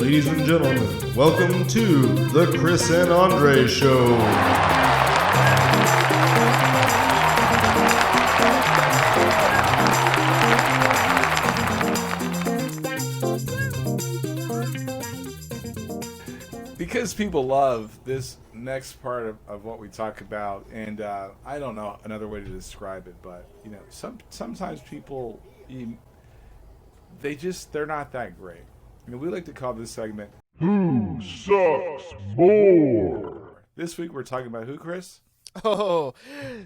Ladies and gentlemen, welcome to the Chris and Andre Show. Because people love this next part of what we talk about, and I don't know another way to describe it, but you know, sometimes people they're not that great. You know, we like to call this segment "Who Sucks More." This week we're talking about who, Chris? Oh,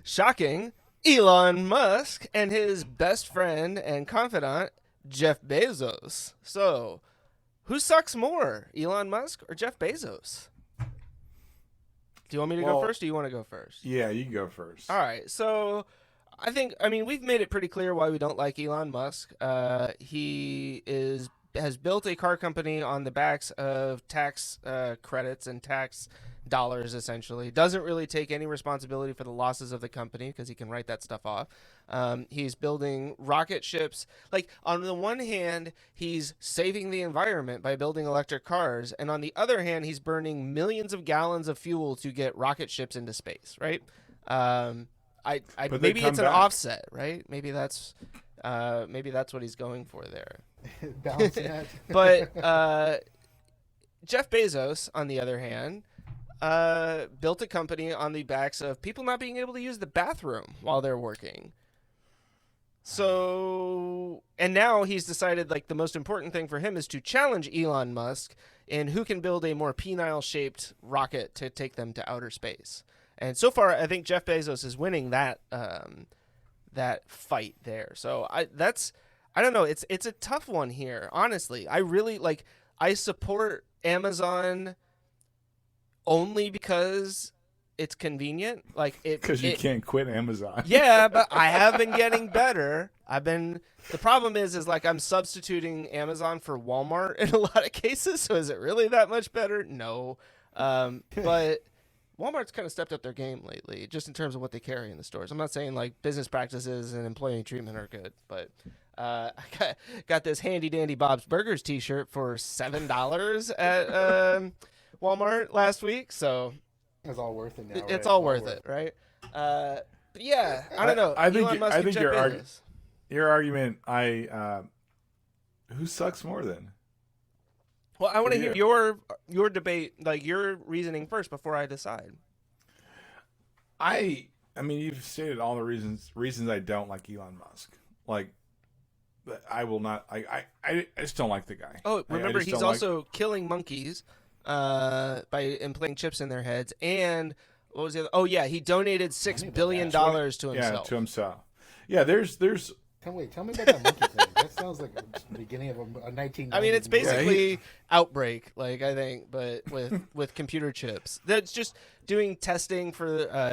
shocking. Elon Musk and his best friend and confidant, Jeff Bezos. So, who sucks more, Elon Musk or Jeff Bezos? Do you want me to go first, or do you want to go first? Yeah, you go first. All right. So, I mean, we've made it pretty clear why we don't like Elon Musk. He has built a car company on the backs of tax credits and tax dollars, essentially. Doesn't really take any responsibility for the losses of the company because he can write that stuff off. He's building rocket ships. Like, on the one hand, he's saving the environment by building electric cars, and on the other hand, he's burning millions of gallons of fuel to get rocket ships into space, right? Maybe it's an offset, right? Maybe that's what he's going for there. Balancing that. But Jeff Bezos, on the other hand, built a company on the backs of people not being able to use the bathroom while they're working. So, and now he's decided, like, the most important thing for him is to challenge Elon Musk in who can build a more penile-shaped rocket to take them to outer space. And so far, I think Jeff Bezos is winning that fight there. So I don't know. It's a tough one here, honestly. I support Amazon only because it's convenient. Because you can't quit Amazon. Yeah, but I have been getting better. The problem is like I'm substituting Amazon for Walmart in a lot of cases. So is it really that much better? No. But Walmart's kind of stepped up their game lately, just in terms of what they carry in the stores. I'm not saying like business practices and employee treatment are good, but I got this handy dandy Bob's Burgers T-shirt for $7 at Walmart last week, so it's all worth it now. Right? It's all worth it, right? But yeah, I don't know. I think your argument. Who sucks more then? Well, I want to hear your debate, like your reasoning first before I decide. I mean, you've stated all the reasons I don't like Elon Musk. Like, I will not. I just don't like the guy. Oh, remember, he's also killing monkeys by implanting chips in their heads. And what was the other? Oh yeah, he donated $6 billion to himself. Yeah, to himself. Yeah, there's. Tell me about that monkey thing. That sounds like the beginning of a 1990s. I mean, it's basically Outbreak, like, I think, but with computer chips. That's just doing testing for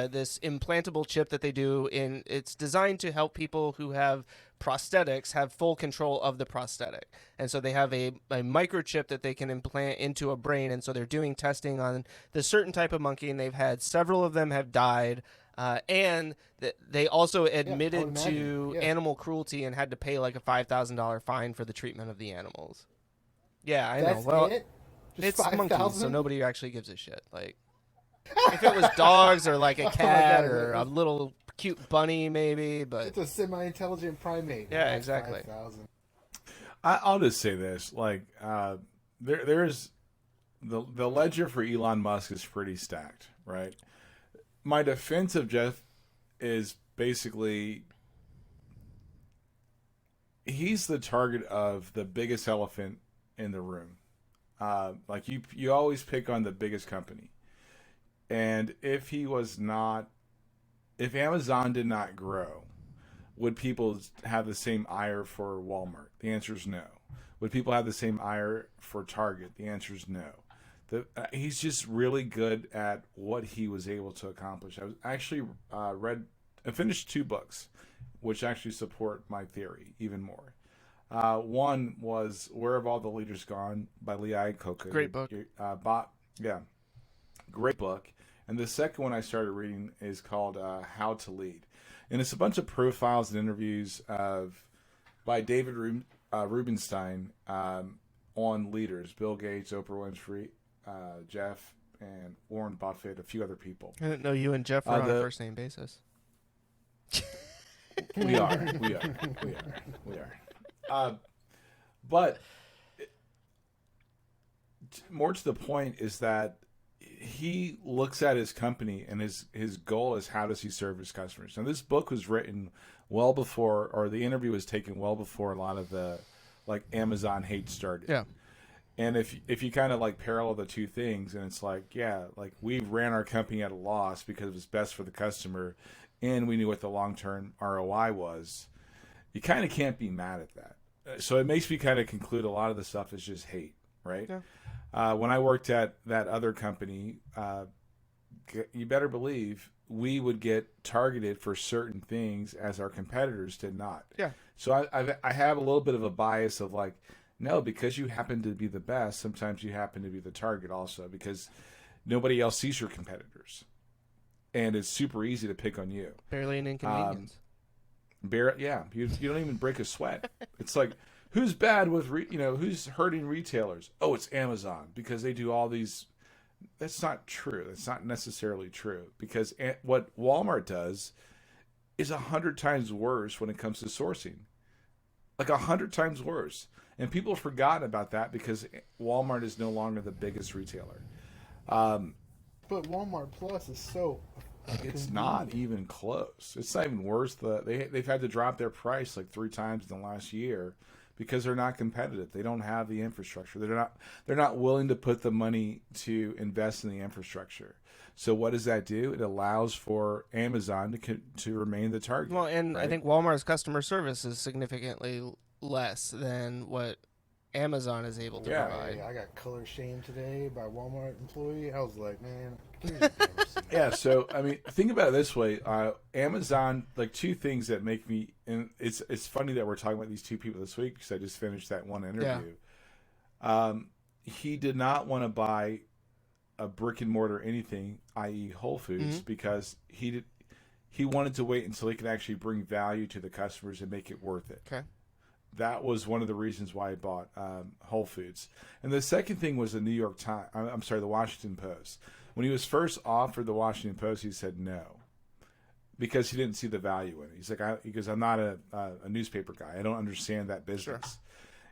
this implantable chip that they do. It's designed to help people who have prosthetics have full control of the prosthetic. And so they have a microchip that they can implant into a brain. And so they're doing testing on this certain type of monkey, and they've had several of them have died. And they also admitted to animal cruelty and had to pay like a $5,000 fine for the treatment of the animals. Yeah, I know. Well, it's monkeys, so nobody actually gives a shit. Like, if it was dogs or like a cat or a little cute bunny, maybe, but it's a semi-intelligent primate. Yeah, exactly. I'll just say this: like, there's the ledger for Elon Musk is pretty stacked, right? My defense of Jeff is basically he's the target of the biggest elephant in the room. Like you always pick on the biggest company. And if Amazon did not grow, would people have the same ire for Walmart? The answer is no. Would people have the same ire for Target? The answer is no. He's just really good at what he was able to accomplish. I was actually I finished 2 books, which actually support my theory even more. One was Where Have All the Leaders Gone by Lee Iacocca. Great book. Great book. And the second one I started reading is called How to Lead. And it's a bunch of profiles and interviews by David Rubenstein on leaders: Bill Gates, Oprah Winfrey, Jeff, and Warren Buffett, a few other people. I didn't know you and Jeff were on a first name basis. We are. But more to the point is that he looks at his company and his goal is how does he serve his customers. Now, this book was written well before, or the interview was taken well before a lot of the like Amazon hate started. Yeah. And if you kind of like parallel the two things, and it's like, yeah, like we ran our company at a loss because it was best for the customer, and we knew what the long-term ROI was, you kind of can't be mad at that. So it makes me kind of conclude a lot of the stuff is just hate, right? Yeah. When I worked at that other company, you better believe we would get targeted for certain things as our competitors did not. Yeah. So I have a little bit of a bias of like, no, because you happen to be the best, sometimes you happen to be the target also, because nobody else sees your competitors. And it's super easy to pick on you. Barely an inconvenience. Yeah, you don't even break a sweat. It's like, who's bad with, who's hurting retailers? Oh, it's Amazon, because they do all these. That's not true. That's not necessarily true, because what Walmart does is 100 times worse when it comes to sourcing. Like 100 times worse. And people have forgotten about that because Walmart is no longer the biggest retailer. But Walmart Plus is so... It's not even close. It's not even worse. They've had to drop their price like 3 times in the last year because they're not competitive. They don't have the infrastructure. They're not willing to put the money to invest in the infrastructure. So what does that do? It allows for Amazon to remain the target. Well, and right? I think Walmart's customer service is significantly less than what Amazon is able to provide. Yeah, I got color shamed today by a Walmart employee. I was like, man. Yeah, so I mean, think about it this way: Amazon, like two things that make me, and it's funny that we're talking about these two people this week because I just finished that one interview. Yeah. He did not want to buy a brick and mortar anything, i.e., Whole Foods, because he wanted to wait until he could actually bring value to the customers and make it worth it. Okay. That was one of the reasons why I bought Whole Foods. And the second thing was the the Washington Post. When he was first offered the Washington Post, he said no because he didn't see the value in it. He's like, he goes, I'm not a newspaper guy. I don't understand that business. Sure.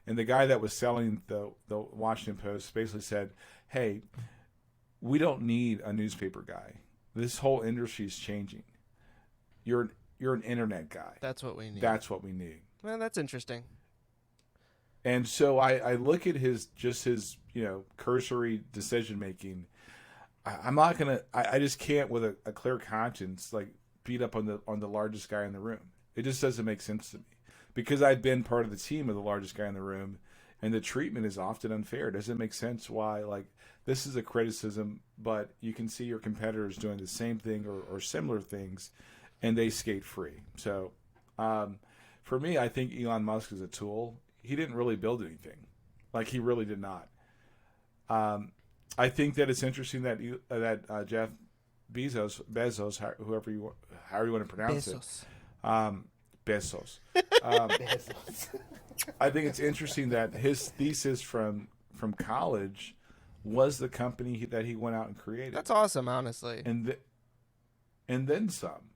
And the guy that was selling the Washington Post basically said, hey, we don't need a newspaper guy. This whole industry is changing. You're an internet guy. That's what we need. That's what we need. Well, that's interesting. And so I look at his cursory decision making. I'm not gonna. I just can't with a clear conscience like beat up on the largest guy in the room. It just doesn't make sense to me because I've been part of the team of the largest guy in the room, and the treatment is often unfair. It doesn't make sense why like this is a criticism, but you can see your competitors doing the same thing or similar things, and they skate free. So. For me, I think Elon Musk is a tool. He didn't really build anything. Like, he really did not. I think that it's interesting that Jeff Bezos, however you want to pronounce Bezos. Bezos. I think it's interesting that his thesis from college was the company that he went out and created. That's awesome, honestly. And then some.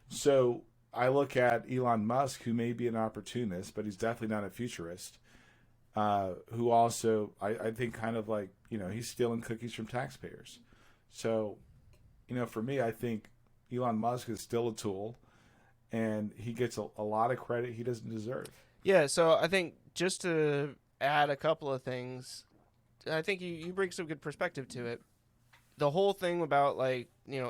So... I look at Elon Musk, who may be an opportunist, but he's definitely not a futurist, who also, I think kind of like, he's stealing cookies from taxpayers. So, for me, I think Elon Musk is still a tool, and he gets a lot of credit he doesn't deserve. Yeah, so I think just to add a couple of things, I think you bring some good perspective to it. The whole thing about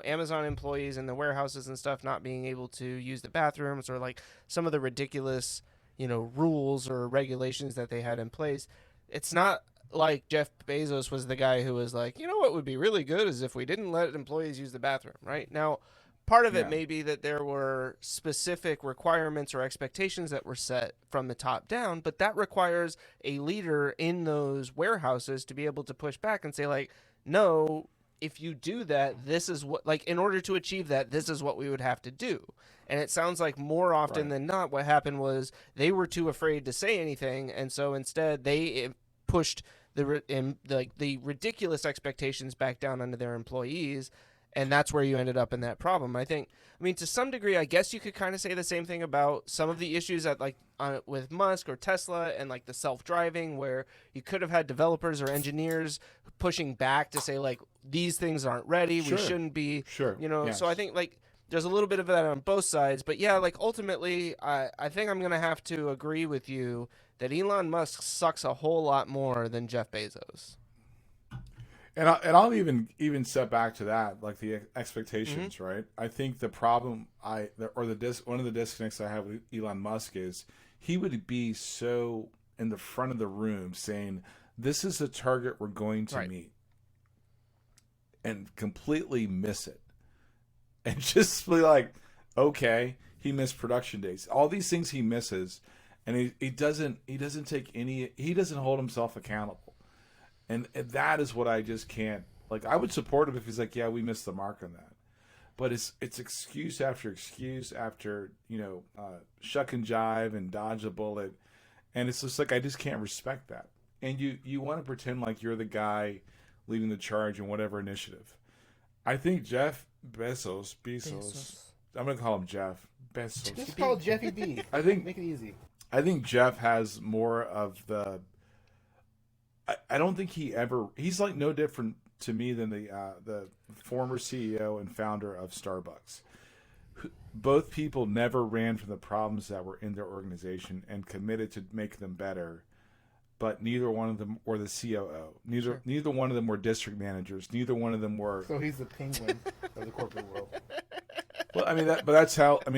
Amazon employees in the warehouses and stuff not being able to use the bathrooms or like some of the ridiculous, rules or regulations that they had in place. It's not like Jeff Bezos was the guy who was like, what would be really good is if we didn't let employees use the bathroom, right? Now, part of it may be that there were specific requirements or expectations that were set from the top down, but that requires a leader in those warehouses to be able to push back and say like, no, if you do that, this is what, in order to achieve that, this is what we would have to do. And it sounds like more often than not, what happened was they were too afraid to say anything. And so instead they pushed the ridiculous expectations back down onto their employees, and that's where you ended up in that problem. I mean, to some degree, I guess you could kind of say the same thing about some of the issues that with Musk or Tesla and like the self-driving, where you could have had developers or engineers pushing back to say like these things aren't ready, we shouldn't be, Yes. So I think like there's a little bit of that on both sides, but yeah, like ultimately, I think I'm gonna have to agree with you that Elon Musk sucks a whole lot more than Jeff Bezos. And I'll even step back to that, like the expectations, right? I think the problem one of the disconnects I have with Elon Musk is he would be so in the front of the room saying, "This is the target we're going to meet," and completely miss it, and just be like, "Okay, he missed production days." All these things he misses, and he doesn't hold himself accountable. And that is what I just can't, like, I would support him if he's like, yeah, we missed the mark on that. But it's excuse after excuse after, shuck and jive and dodge a bullet. And it's just like, I just can't respect that. And you want to pretend like you're the guy leading the charge in whatever initiative. I think Jeff Bezos. I'm going to call him Jeff Bezos. Just call Jeffy B. I think, make it easy. I think Jeff has more of the, I don't think he's like no different to me than the former CEO and founder of Starbucks. Both people never ran from the problems that were in their organization and committed to make them better, but neither one of them were the COO. Neither one of them were district managers. Neither one of them were. So he's the penguin of the corporate world. Well, I mean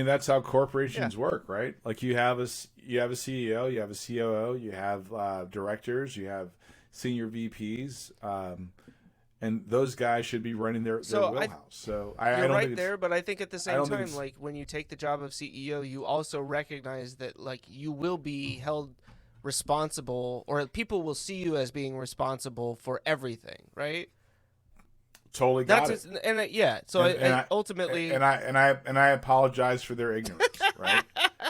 that's how corporations work, right? Like you have a CEO, you have a COO, you have directors, you have senior VPs, and those guys should be running their wheelhouse. You're I don't right think there, but I think at the same time, like when you take the job of CEO, you also recognize that like you will be held responsible, or people will see you as being responsible for everything, right? Totally got it. And ultimately, and I apologize for their ignorance, right?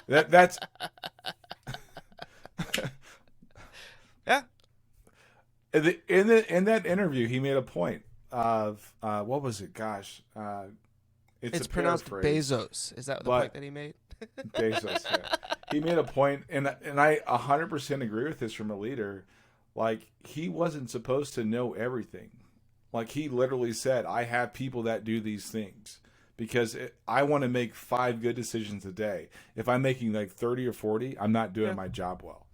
That's yeah. In that interview, he made a point of what was it? Gosh, it's pronounced paraphrase. Bezos. Is that the point that he made? Bezos. Yeah. He made a point, and I 100% agree with this from a leader. Like he wasn't supposed to know everything. Like he literally said, "I have people that do these things because I want to make 5 good decisions a day. If I'm making like 30 or 40, I'm not doing my job well."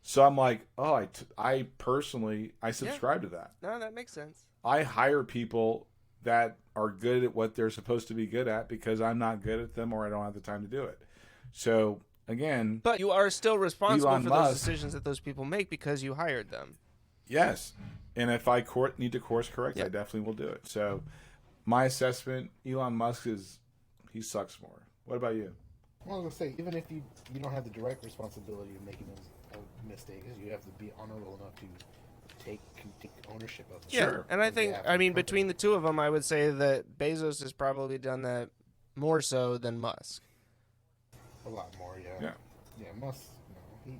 So I'm like, I personally subscribe to that. No, that makes sense. I hire people that are good at what they're supposed to be good at because I'm not good at them or I don't have the time to do it. So again, but you are still responsible Elon for Musk, those decisions that those people make because you hired them. Yes, and if I need to course correct, I definitely will do it. So my assessment, Elon Musk he sucks more. What about you? Well, I was gonna say, even if you don't have the direct responsibility of making those mistakes, you have to be honorable enough to take ownership of them. Yeah, sure. And I think, between the two of them, I would say that Bezos has probably done that more so than Musk. A lot more, yeah. Yeah, Musk,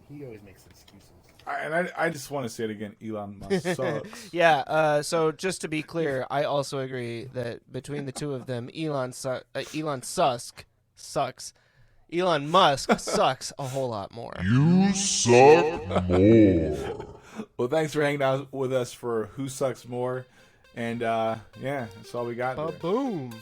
he always makes excuses. I just want to say it again, Elon Musk sucks. So just to be clear, I also agree that between the two of them, Elon Musk sucks a whole lot more. You suck more. Well, thanks for hanging out with us for Who Sucks More. And, that's all we got. Ba-boom.